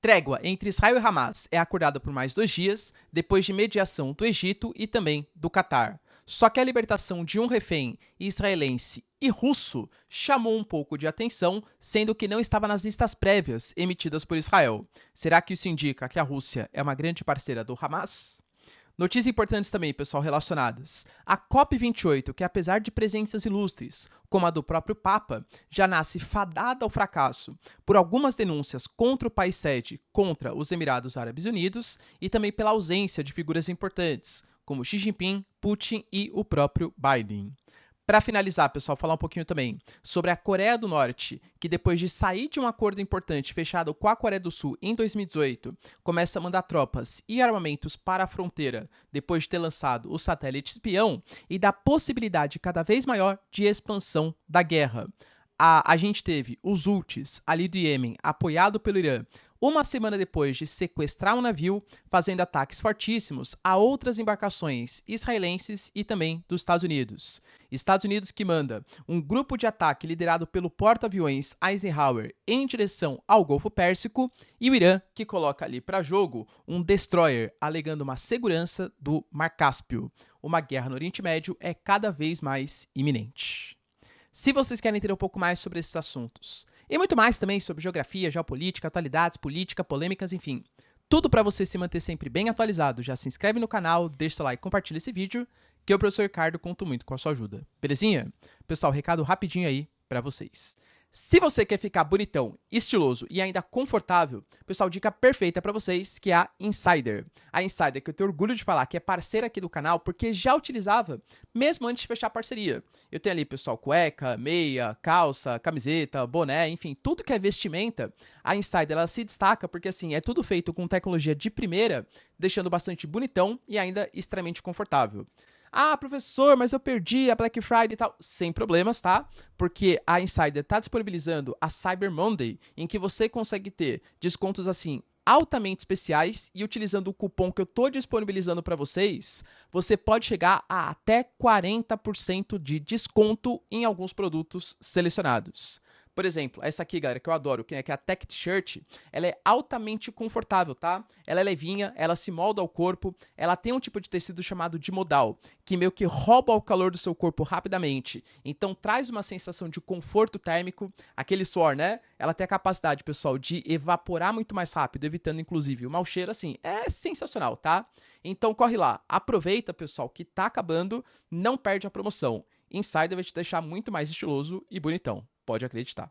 Trégua entre Israel e Hamas é acordada por mais 2 dias, depois de mediação do Egito e também do Catar. Só que a libertação de um refém israelense e russo chamou um pouco de atenção, sendo que não estava nas listas prévias emitidas por Israel. Será que isso indica que a Rússia é uma grande parceira do Hamas? Notícias importantes também, pessoal, relacionadas. A COP28, que apesar de presenças ilustres, como a do próprio Papa, já nasce fadada ao fracasso por algumas denúncias contra o país sede, contra os Emirados Árabes Unidos, e também pela ausência de figuras importantes, como Xi Jinping, Putin e o próprio Biden. Para finalizar, pessoal, falar um pouquinho também sobre a Coreia do Norte, que depois de sair de um acordo importante fechado com a Coreia do Sul em 2018, começa a mandar tropas e armamentos para a fronteira, depois de ter lançado o satélite espião, e da possibilidade cada vez maior de expansão da guerra. A gente teve os Houthis ali do Iêmen, apoiado pelo Irã, uma semana depois de sequestrar um navio, fazendo ataques fortíssimos a outras embarcações israelenses e também dos Estados Unidos. Estados Unidos que manda um grupo de ataque liderado pelo porta-aviões Eisenhower em direção ao Golfo Pérsico, e o Irã que coloca ali para jogo um destroyer, alegando uma segurança do Mar Cáspio. Uma guerra no Oriente Médio é cada vez mais iminente. Se vocês querem entender um pouco mais sobre esses assuntos, e muito mais também sobre geografia, geopolítica, atualidades, política, polêmicas, enfim, tudo para você se manter sempre bem atualizado, já se inscreve no canal, deixa seu like, compartilha esse vídeo, que eu, professor Ricardo, conto muito com a sua ajuda. Belezinha? Pessoal, recado rapidinho aí para vocês. Se você quer ficar bonitão, estiloso e ainda confortável, pessoal, dica perfeita para vocês, que é a Insider. A Insider, que eu tenho orgulho de falar que é parceira aqui do canal, porque já utilizava mesmo antes de fechar a parceria. Eu tenho ali, pessoal, cueca, meia, calça, camiseta, boné, enfim, tudo que é vestimenta. A Insider, ela se destaca porque, assim, é tudo feito com tecnologia de primeira, deixando bastante bonitão e ainda extremamente confortável. Ah, professor, mas eu perdi a Black Friday e tal. Sem problemas, tá? Porque a Insider está disponibilizando a Cyber Monday, em que você consegue ter descontos assim altamente especiais, e utilizando o cupom que eu estou disponibilizando para vocês, você pode chegar a até 40% de desconto em alguns produtos selecionados. Por exemplo, essa aqui, galera, que eu adoro, que é a Tech T-shirt, ela é altamente confortável, tá? Ela é levinha, ela se molda ao corpo, ela tem um tipo de tecido chamado de modal, que meio que rouba o calor do seu corpo rapidamente. Então, traz uma sensação de conforto térmico, aquele suor, né? Ela tem a capacidade, pessoal, de evaporar muito mais rápido, evitando, inclusive, o mau cheiro, assim, é sensacional, tá? Então, corre lá, aproveita, pessoal, que tá acabando, não perde a promoção. Insider vai te deixar muito mais estiloso e bonitão. Pode acreditar.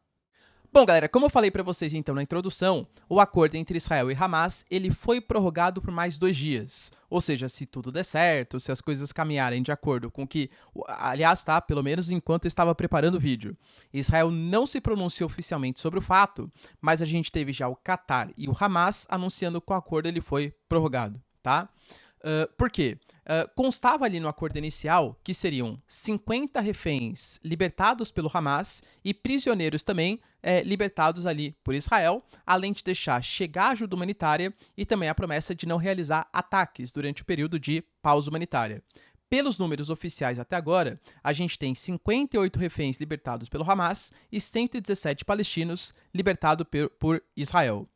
Bom, galera, como eu falei para vocês então na introdução, o acordo entre Israel e Hamas, ele foi prorrogado por mais 2 dias. Ou seja, se tudo der certo, se as coisas caminharem de acordo com que... Aliás, tá, pelo menos enquanto eu estava preparando o vídeo. Israel não se pronunciou oficialmente sobre o fato, mas a gente teve já o Catar e o Hamas anunciando que o acordo ele foi prorrogado, tá? Por quê? Constava ali no acordo inicial que seriam 50 reféns libertados pelo Hamas e prisioneiros também libertados ali por Israel, além de deixar chegar ajuda humanitária e também a promessa de não realizar ataques durante o período de pausa humanitária. Pelos números oficiais até agora, a gente tem 58 reféns libertados pelo Hamas e 117 palestinos libertados por Israel.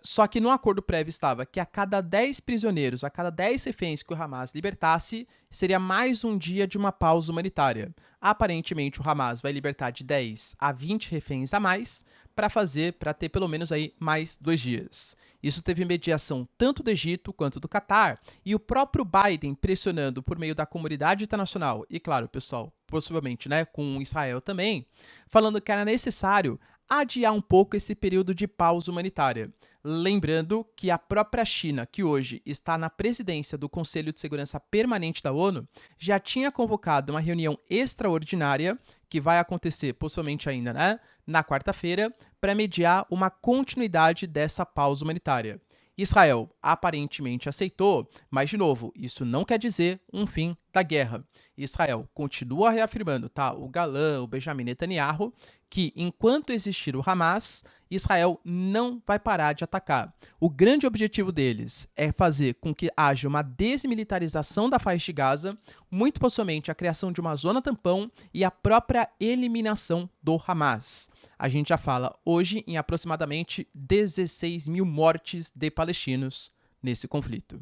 Só que no acordo prévio estava que a cada 10 prisioneiros, a cada 10 reféns que o Hamas libertasse, seria mais um dia de uma pausa humanitária. Aparentemente, o Hamas vai libertar de 10 a 20 reféns a mais para ter pelo menos aí mais 2 dias. Isso teve mediação tanto do Egito quanto do Catar, e o próprio Biden pressionando por meio da comunidade internacional, e claro, pessoal, possivelmente, né, com Israel também, falando que era necessário adiar um pouco esse período de pausa humanitária. Lembrando que a própria China, que hoje está na presidência do Conselho de Segurança Permanente da ONU, já tinha convocado uma reunião extraordinária, que vai acontecer possivelmente ainda, né, na quarta-feira, para mediar uma continuidade dessa pausa humanitária. Israel aparentemente aceitou, mas, de novo, isso não quer dizer um fim da guerra. Israel continua reafirmando, tá, o galã, o Benjamin Netanyahu, que enquanto existir o Hamas, Israel não vai parar de atacar. O grande objetivo deles é fazer com que haja uma desmilitarização da faixa de Gaza, muito possivelmente a criação de uma zona tampão e a própria eliminação do Hamas. a gente já fala hoje em aproximadamente 16 mil mortes de palestinos nesse conflito.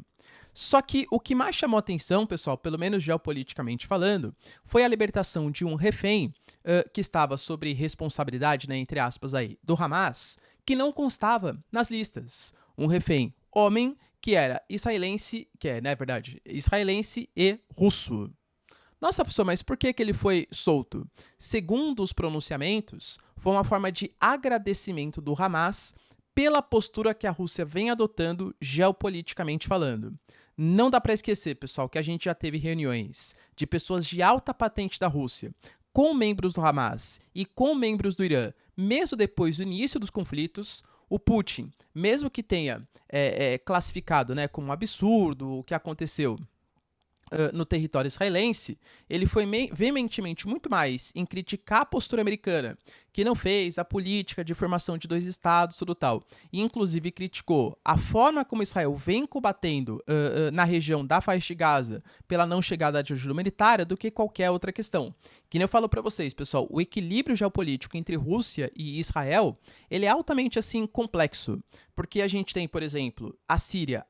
Só que o que mais chamou atenção, pessoal, pelo menos geopoliticamente falando, foi a libertação de um refém que estava sob responsabilidade, né, entre aspas, aí, do Hamas, que não constava nas listas. Um refém homem que era israelense, israelense e russo. Nossa, pessoal, mas por que ele foi solto? Segundo os pronunciamentos, foi uma forma de agradecimento do Hamas pela postura que a Rússia vem adotando geopoliticamente falando. Não dá para esquecer, pessoal, que a gente já teve reuniões de pessoas de alta patente da Rússia com membros do Hamas e com membros do Irã, mesmo depois do início dos conflitos. O Putin, mesmo que tenha classificado, né, como um absurdo o que aconteceu no território israelense, ele foi veementemente muito mais em criticar a postura americana, que não fez a política de formação de dois estados, tudo tal, e inclusive criticou a forma como Israel vem combatendo na região da faixa de Gaza pela não chegada de ajuda humanitária do que qualquer outra questão. Que nem eu falo para vocês, pessoal, o equilíbrio geopolítico entre Rússia e Israel, ele é altamente assim complexo, porque a gente tem, por exemplo, a Síria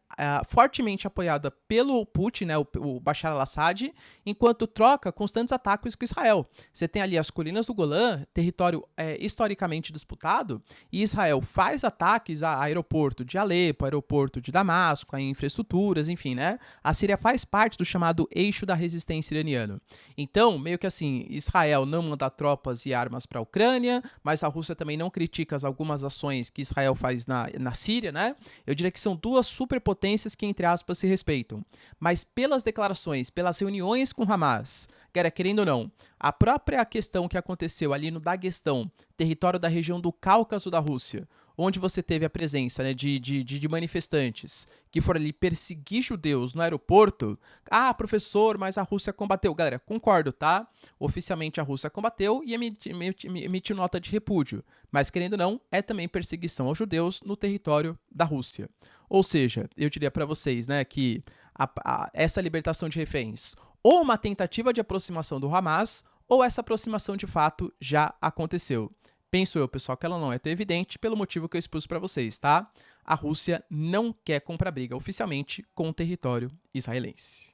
fortemente apoiada pelo Putin, né, o Bashar al-Assad, enquanto troca constantes ataques com Israel. Você tem ali as colinas do Golã, território historicamente disputado, e Israel faz ataques a aeroporto de Alepo, aeroporto de Damasco, a infraestruturas, enfim, né? A Síria faz parte do chamado eixo da resistência iraniano. Então, meio que assim, Israel não manda tropas e armas para a Ucrânia, mas a Rússia também não critica algumas ações que Israel faz na Síria, né? Eu diria que são duas superpotências que, entre aspas, se respeitam. Mas pelas declarações, pelas reuniões com Hamas, querendo ou não, a própria questão que aconteceu ali no Daguestão, território da região do Cáucaso da Rússia, onde você teve a presença, né, de manifestantes que foram ali perseguir judeus no aeroporto. Ah, professor, mas a Rússia combateu. Galera, concordo, tá? Oficialmente a Rússia combateu e emitiu nota de repúdio. Mas, querendo ou não, é também perseguição aos judeus no território da Rússia. Ou seja, eu diria para vocês, né, que essa libertação de reféns, ou uma tentativa de aproximação do Hamas, ou essa aproximação de fato já aconteceu. Penso eu, pessoal, que ela não é tão evidente pelo motivo que eu expus para vocês, tá? A Rússia não quer comprar briga oficialmente com o território israelense.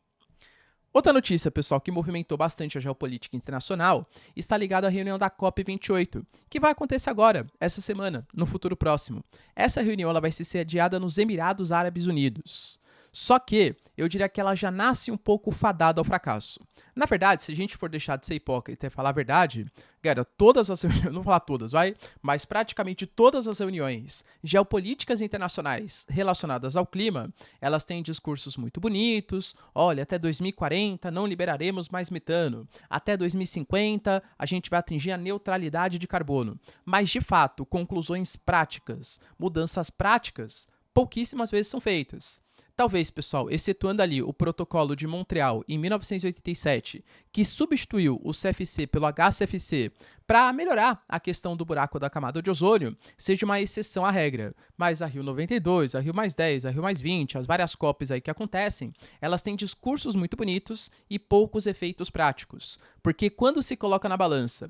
Outra notícia, pessoal, que movimentou bastante a geopolítica internacional está ligada à reunião da COP28, que vai acontecer agora, essa semana, no futuro próximo. Essa reunião ela vai ser sediada nos Emirados Árabes Unidos. Só que eu diria que ela já nasce um pouco fadada ao fracasso. Na verdade, se a gente for deixar de ser hipócrita e falar a verdade, galera, todas as reuniões, não vou falar todas, mas praticamente todas as reuniões geopolíticas internacionais relacionadas ao clima, elas têm discursos muito bonitos. Olha, até 2040 não liberaremos mais metano. Até 2050 a gente vai atingir a neutralidade de carbono. Mas, de fato, conclusões práticas, mudanças práticas, pouquíssimas vezes são feitas. Talvez, pessoal, excetuando ali o Protocolo de Montreal em 1987, que substituiu o CFC pelo HCFC para melhorar a questão do buraco da camada de ozônio, seja uma exceção à regra. Mas a Rio 92, a Rio mais 10, a Rio mais 20, as várias COPs aí que acontecem, elas têm discursos muito bonitos e poucos efeitos práticos. Porque quando se coloca na balança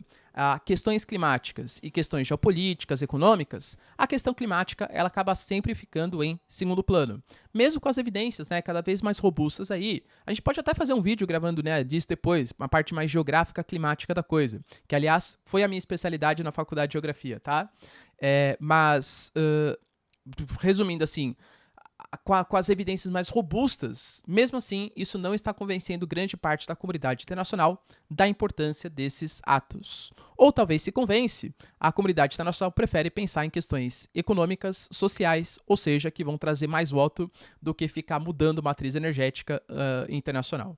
questões climáticas e questões geopolíticas, econômicas, a questão climática ela acaba sempre ficando em segundo plano. Mesmo com as evidências, né, cada vez mais robustas aí. A gente pode até fazer um vídeo gravando, né, disso depois, uma parte mais geográfica climática da coisa, que aliás foi a minha especialidade na faculdade de geografia, tá? Resumindo assim, com as evidências mais robustas, mesmo assim, isso não está convencendo grande parte da comunidade internacional da importância desses atos. Ou talvez se convence, a comunidade internacional prefere pensar em questões econômicas, sociais, ou seja, que vão trazer mais voto do que ficar mudando matriz energética internacional.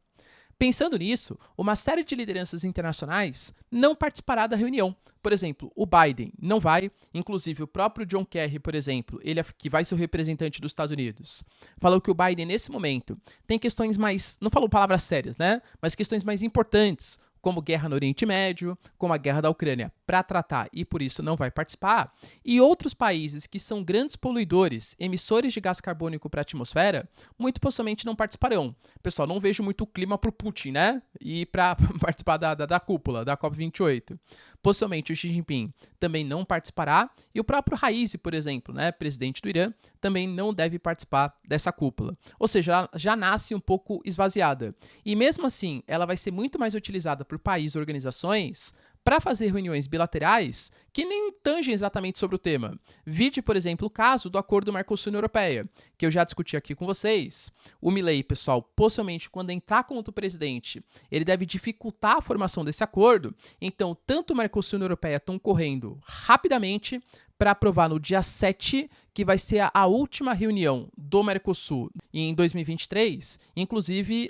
Pensando nisso, uma série de lideranças internacionais não participará da reunião. Por exemplo, o Biden não vai, inclusive o próprio John Kerry, por exemplo, ele que vai ser o representante dos Estados Unidos, falou que o Biden, nesse momento, tem questões mais, não falou palavras sérias, né? Mas questões mais importantes, como guerra no Oriente Médio, como a guerra da Ucrânia, para tratar e por isso não vai participar, e outros países que são grandes poluidores, emissores de gás carbônico para a atmosfera, muito possivelmente não participarão. Pessoal, não vejo muito clima para o Putin, né? E para participar da cúpula, da COP28. Possivelmente o Xi Jinping também não participará, e o próprio Raisi, por exemplo, né, presidente do Irã, também não deve participar dessa cúpula. Ou seja, ela já nasce um pouco esvaziada. E mesmo assim, ela vai ser muito mais utilizada por países e organizações para fazer reuniões bilaterais que nem tangem exatamente sobre o tema. Vide, por exemplo, o caso do acordo Mercosul-União Europeia, que eu já discuti aqui com vocês. O Milei, pessoal, possivelmente quando entrar como presidente, ele deve dificultar a formação desse acordo. Então, tanto o Mercosul e a União Europeia estão correndo rapidamente para aprovar no dia 7, que vai ser a última reunião do Mercosul em 2023, inclusive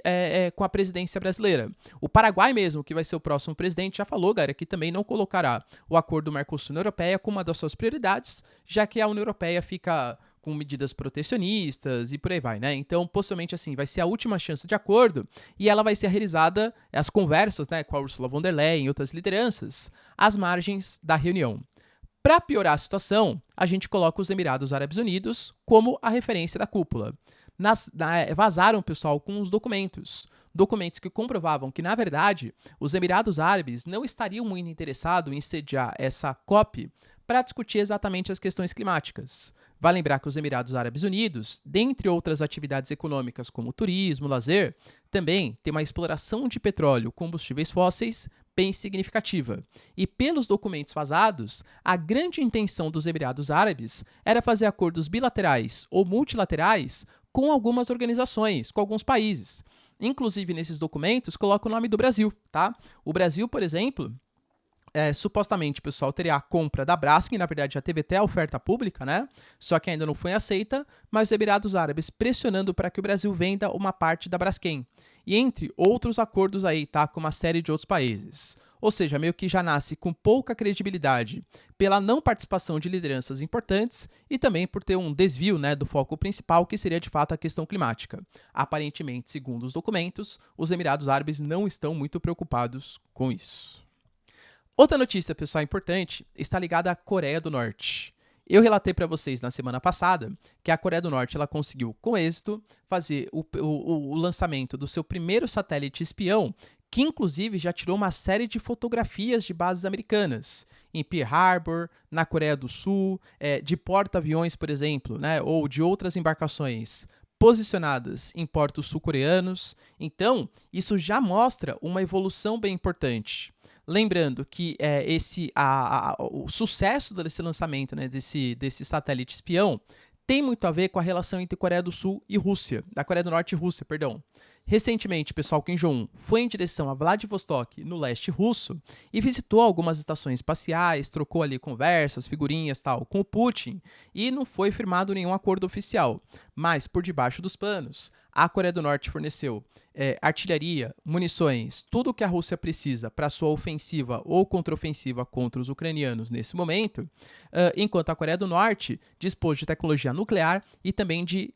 com a presidência brasileira. O Paraguai mesmo, que vai ser o próximo presidente, já falou, galera, que também não colocará o acordo Mercosul-União Europeia como uma das suas prioridades, já que a União Europeia fica com medidas protecionistas e por aí vai, né? Então, possivelmente, assim, vai ser a última chance de acordo e ela vai ser realizada, as conversas, né, com a Ursula von der Leyen e outras lideranças, às margens da reunião. Para piorar a situação, a gente coloca os Emirados Árabes Unidos como a referência da cúpula. Vazaram, pessoal, com os documentos que comprovavam que, na verdade, os Emirados Árabes não estariam muito interessados em sediar essa COP para discutir exatamente as questões climáticas. Vale lembrar que os Emirados Árabes Unidos, dentre outras atividades econômicas como turismo, lazer, também tem uma exploração de petróleo, combustíveis fósseis, bem significativa. E pelos documentos vazados, a grande intenção dos Emirados Árabes era fazer acordos bilaterais ou multilaterais com algumas organizações, com alguns países. Inclusive, nesses documentos, coloca o nome do Brasil, tá? O Brasil, por exemplo, supostamente, pessoal, teria a compra da Braskem, na verdade já teve até a oferta pública, né? Só que ainda não foi aceita, mas os Emirados Árabes pressionando para que o Brasil venda uma parte da Braskem. E entre outros acordos aí, tá? Com uma série de outros países. Ou seja, meio que já nasce com pouca credibilidade pela não participação de lideranças importantes e também por ter um desvio, né, do foco principal, que seria de fato a questão climática. Aparentemente, segundo os documentos, os Emirados Árabes não estão muito preocupados com isso. Outra notícia, pessoal, importante, está ligada à Coreia do Norte. Eu relatei para vocês na semana passada que a Coreia do Norte ela conseguiu, com êxito, fazer o lançamento do seu primeiro satélite espião, que inclusive já tirou uma série de fotografias de bases americanas, em Pearl Harbor, na Coreia do Sul, de porta-aviões, por exemplo, né, ou de outras embarcações posicionadas em portos sul-coreanos. Então, isso já mostra uma evolução bem importante. Lembrando que o sucesso desse lançamento, né, desse satélite espião tem muito a ver com a relação entre Coreia do Sul e Rússia, da Coreia do Norte e Rússia, perdão. Recentemente, pessoal, Kim Jong-un foi em direção a Vladivostok, no leste russo, e visitou algumas estações espaciais, trocou ali conversas, figurinhas tal, com o Putin, e não foi firmado nenhum acordo oficial. Mas, por debaixo dos panos, a Coreia do Norte forneceu artilharia, munições, tudo o que a Rússia precisa para sua ofensiva ou contraofensiva contra os ucranianos nesse momento, enquanto a Coreia do Norte dispôs de tecnologia nuclear e também de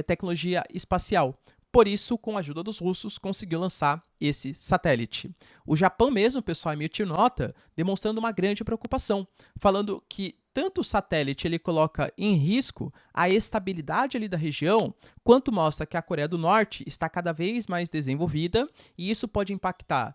tecnologia espacial. Por isso, com a ajuda dos russos, conseguiu lançar esse satélite. O Japão mesmo, pessoal, emitiu nota demonstrando uma grande preocupação, falando que tanto o satélite ele coloca em risco a estabilidade ali da região, quanto mostra que a Coreia do Norte está cada vez mais desenvolvida e isso pode impactar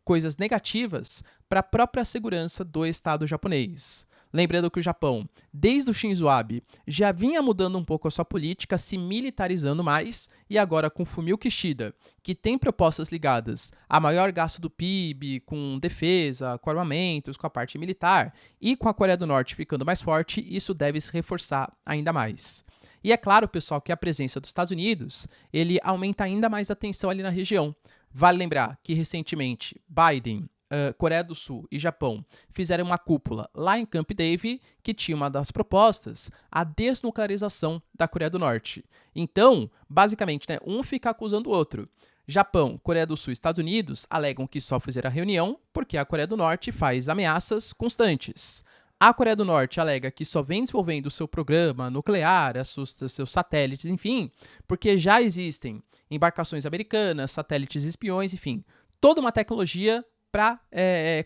coisas negativas para a própria segurança do Estado japonês. Lembrando que o Japão, desde o Shinzo Abe, já vinha mudando um pouco a sua política, se militarizando mais, e agora com Fumio Kishida, que tem propostas ligadas a maior gasto do PIB, com defesa, com armamentos, com a parte militar, e com a Coreia do Norte ficando mais forte, isso deve se reforçar ainda mais. E é claro, pessoal, que a presença dos Estados Unidos, ele aumenta ainda mais a tensão ali na região. Vale lembrar que, recentemente, Biden, Coreia do Sul e Japão fizeram uma cúpula lá em Camp David, que tinha uma das propostas, a desnuclearização da Coreia do Norte. Então, basicamente, né, um fica acusando o outro. Japão, Coreia do Sul e Estados Unidos alegam que só fizeram a reunião porque a Coreia do Norte faz ameaças constantes. A Coreia do Norte alega que só vem desenvolvendo o seu programa nuclear, seus satélites, enfim, porque já existem embarcações americanas, satélites espiões, enfim, toda uma tecnologia para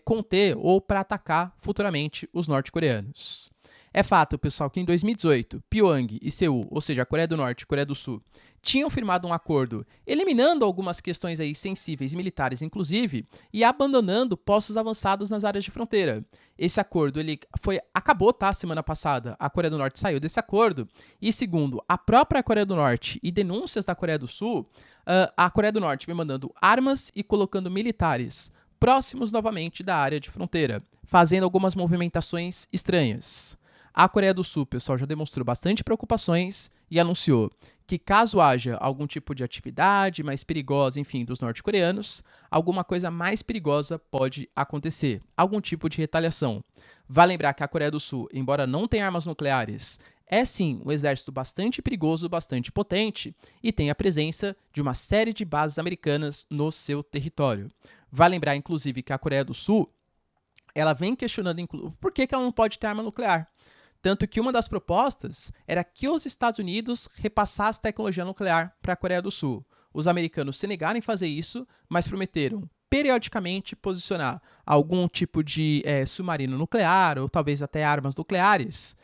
conter ou para atacar futuramente os norte-coreanos. É fato, pessoal, que em 2018, Pyongyang e Seul, ou seja, a Coreia do Norte e a Coreia do Sul, tinham firmado um acordo eliminando algumas questões aí sensíveis militares, inclusive, e abandonando postos avançados nas áreas de fronteira. Esse acordo acabou, tá? Semana passada, a Coreia do Norte saiu desse acordo e, segundo a própria Coreia do Norte e denúncias da Coreia do Sul, a Coreia do Norte vem mandando armas e colocando militares próximos novamente da área de fronteira, fazendo algumas movimentações estranhas. A Coreia do Sul, pessoal, já demonstrou bastante preocupações e anunciou que caso haja algum tipo de atividade mais perigosa, enfim, dos norte-coreanos, alguma coisa mais perigosa pode acontecer, algum tipo de retaliação. Vale lembrar que a Coreia do Sul, embora não tenha armas nucleares, é sim um exército bastante perigoso, bastante potente e tem a presença de uma série de bases americanas no seu território. Vale lembrar, inclusive, que a Coreia do Sul ela vem questionando por que ela não pode ter arma nuclear. Tanto que uma das propostas era que os Estados Unidos repassassem tecnologia nuclear para a Coreia do Sul. Os americanos se negaram em fazer isso, mas prometeram periodicamente posicionar algum tipo de submarino nuclear ou talvez até armas nucleares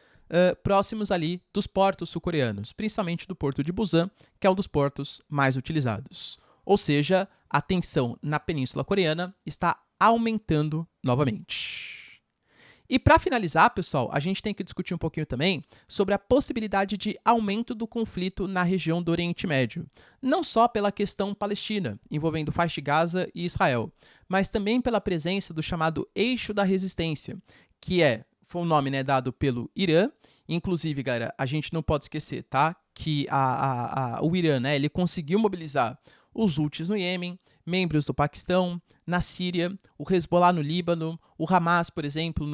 próximos ali dos portos sul-coreanos, principalmente do porto de Busan, que é um dos portos mais utilizados. Ou seja, a tensão na Península Coreana está aumentando novamente. E para finalizar, pessoal, a gente tem que discutir um pouquinho também sobre a possibilidade de aumento do conflito na região do Oriente Médio. Não só pela questão palestina, envolvendo faixa de Gaza e Israel, mas também pela presença do chamado Eixo da Resistência, que foi um nome dado pelo Irã. Inclusive, galera, a gente não pode esquecer, tá? Que o Irã, ele conseguiu mobilizar os Houthis no Iêmen, membros do Paquistão, na Síria, o Hezbollah no Líbano, o Hamas, por exemplo,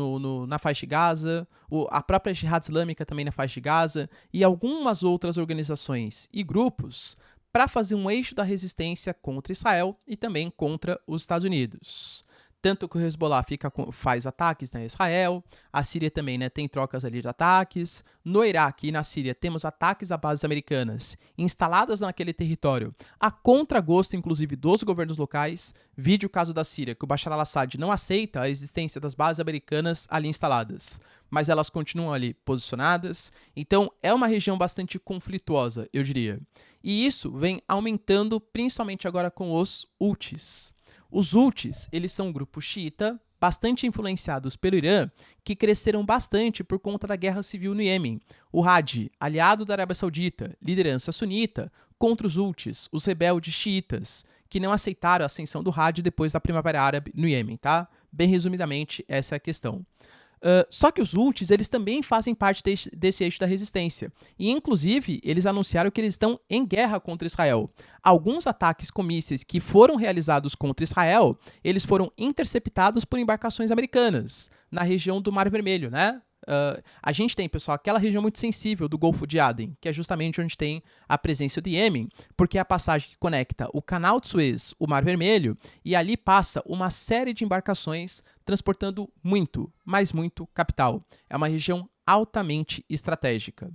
na faixa de Gaza, a própria Jihad Islâmica também na faixa de Gaza, e algumas outras organizações e grupos para fazer um eixo da resistência contra Israel e também contra os Estados Unidos. Tanto que o Hezbollah faz ataques na Israel, a Síria também tem trocas ali de ataques. No Iraque e na Síria temos ataques a bases americanas instaladas naquele território, a contragosto inclusive dos governos locais. Vide o caso da Síria, que o Bashar al-Assad não aceita a existência das bases americanas ali instaladas, mas elas continuam ali posicionadas. Então é uma região bastante conflituosa, eu diria. E isso vem aumentando principalmente agora com os Houthis. Os Houthis, eles são um grupo xiita, bastante influenciados pelo Irã, que cresceram bastante por conta da guerra civil no Iêmen. O Hadi, aliado da Arábia Saudita, liderança sunita, contra os Houthis, os rebeldes xiitas, que não aceitaram a ascensão do Hadi depois da Primavera Árabe no Iêmen, tá? Bem resumidamente, essa é a questão. Só que os Houthis, eles também fazem parte desse eixo da resistência. E, inclusive, eles anunciaram que eles estão em guerra contra Israel. Alguns ataques com mísseis que foram realizados contra Israel, eles foram interceptados por embarcações americanas, na região do Mar Vermelho, né? A gente tem, pessoal, aquela região muito sensível do Golfo de Aden, que é justamente onde tem a presença do Iêmen, porque é a passagem que conecta o Canal de Suez, o Mar Vermelho, e ali passa uma série de embarcações transportando muito, mas muito capital. É uma região altamente estratégica.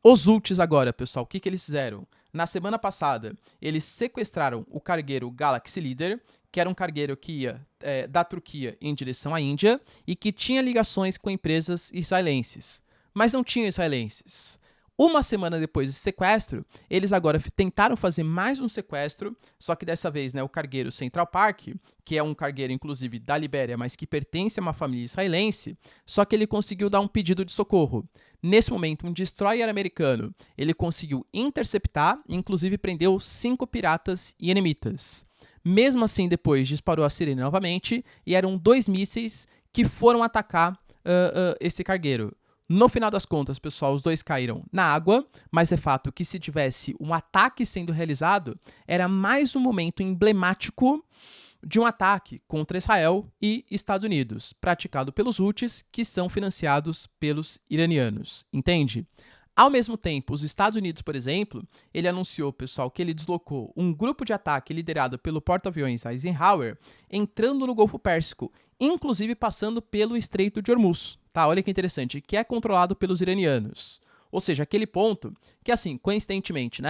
Os Houthis agora, pessoal, o que eles fizeram? Na semana passada, eles sequestraram o cargueiro Galaxy Leader, que era um cargueiro que ia da Turquia em direção à Índia e que tinha ligações com empresas israelenses, mas não tinham israelenses. Uma semana depois desse sequestro, eles agora tentaram fazer mais um sequestro, só que dessa vez o cargueiro Central Park, que é um cargueiro inclusive da Libéria, mas que pertence a uma família israelense, só que ele conseguiu dar um pedido de socorro. Nesse momento, um destroyer americano, ele conseguiu interceptar e inclusive prendeu 5 piratas iemenitas. Mesmo assim, depois disparou a sirene novamente e eram 2 mísseis que foram atacar esse cargueiro. No final das contas, pessoal, os 2 caíram na água, mas é fato que se tivesse um ataque sendo realizado, era mais um momento emblemático de um ataque contra Israel e Estados Unidos, praticado pelos Houthis, que são financiados pelos iranianos, entende? Ao mesmo tempo, os Estados Unidos, por exemplo, ele anunciou, pessoal, que ele deslocou um grupo de ataque liderado pelo porta-aviões Eisenhower, entrando no Golfo Pérsico, inclusive passando pelo Estreito de Hormuz. Tá, olha que interessante, que é controlado pelos iranianos. Ou seja, aquele ponto que, assim, coincidentemente,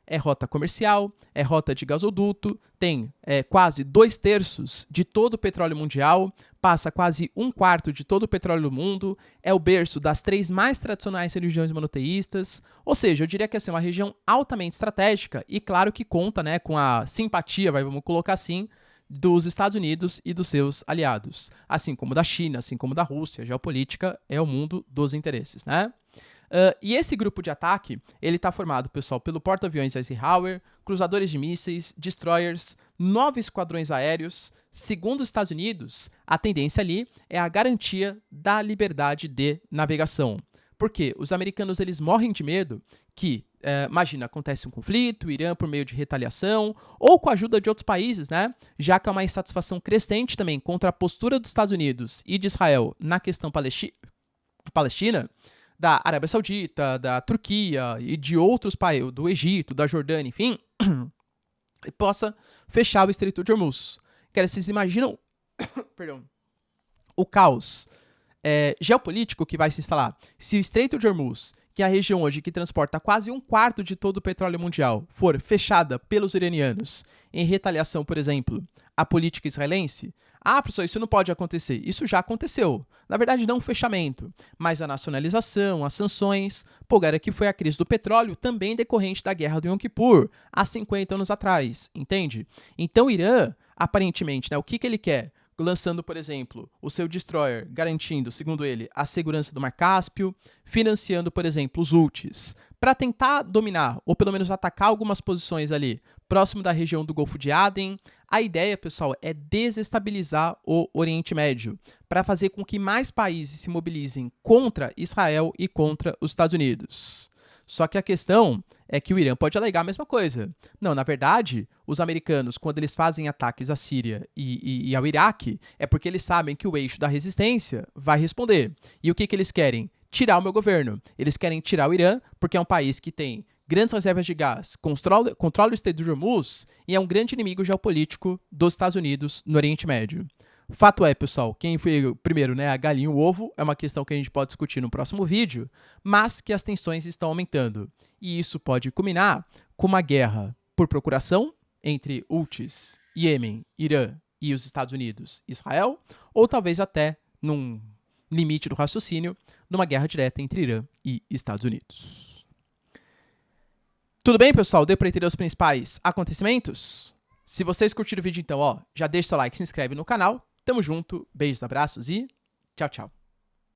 é rota comercial, é rota de gasoduto, tem quase 2/3 de todo o petróleo mundial, passa quase 1/4 de todo o petróleo do mundo, é o berço das 3 mais tradicionais religiões monoteístas, ou seja, eu diria que é uma região altamente estratégica e claro que conta, né, com a simpatia, vamos colocar assim, dos Estados Unidos e dos seus aliados, assim como da China, assim como da Rússia. A geopolítica é o mundo dos interesses, né? E esse grupo de ataque, ele está formado, pessoal, pelo porta-aviões Eisenhower, cruzadores de mísseis, destroyers, 9 esquadrões aéreos. Segundo os Estados Unidos, a tendência ali é a garantia da liberdade de navegação. Porque os americanos eles morrem de medo que, imagina, acontece um conflito, o Irã por meio de retaliação, ou com a ajuda de outros países, né? Já que há uma insatisfação crescente também contra a postura dos Estados Unidos e de Israel na questão palestina, da Arábia Saudita, da Turquia e de outros países, do Egito, da Jordânia, enfim, possa fechar o Estreito de Hormuz. Vocês imaginam perdão, o caos geopolítico que vai se instalar se o Estreito de Hormuz, que é a região hoje que transporta quase 1/4 de todo o petróleo mundial, for fechada pelos iranianos em retaliação, por exemplo, à política israelense? Ah, professor, isso não pode acontecer. Isso já aconteceu. Na verdade, não um fechamento, mas a nacionalização, as sanções. Pô, galera, que foi a crise do petróleo, também decorrente da guerra do Yom Kippur, há 50 anos atrás, entende? Então, o Irã, aparentemente, né, o que ele quer? Lançando, por exemplo, o seu destroyer, garantindo, segundo ele, a segurança do Mar Cáspio, financiando, por exemplo, os Houthis, para tentar dominar, ou pelo menos atacar algumas posições ali, próximo da região do Golfo de Aden. A ideia, pessoal, é desestabilizar o Oriente Médio, para fazer com que mais países se mobilizem contra Israel e contra os Estados Unidos. Só que a questão é que o Irã pode alegar a mesma coisa. Não, na verdade, os americanos, quando eles fazem ataques à Síria e ao Iraque, é porque eles sabem que o eixo da resistência vai responder. E o que eles querem? Tirar o meu governo. Eles querem tirar o Irã, porque é um país que tem grandes reservas de gás, controla o Estreito de Hormuz e é um grande inimigo geopolítico dos Estados Unidos no Oriente Médio. Fato é, pessoal, quem foi primeiro, né, a galinha ou o ovo, é uma questão que a gente pode discutir no próximo vídeo, mas que as tensões estão aumentando. E isso pode culminar com uma guerra por procuração entre Houthis, Iêmen, Irã e os Estados Unidos e Israel, ou talvez até, num limite do raciocínio, numa guerra direta entre Irã e Estados Unidos. Tudo bem, pessoal? Deu para entender os principais acontecimentos? Se vocês curtiram o vídeo, então, já deixa seu like, se inscreve no canal. Tamo junto, beijos, abraços e tchau, tchau.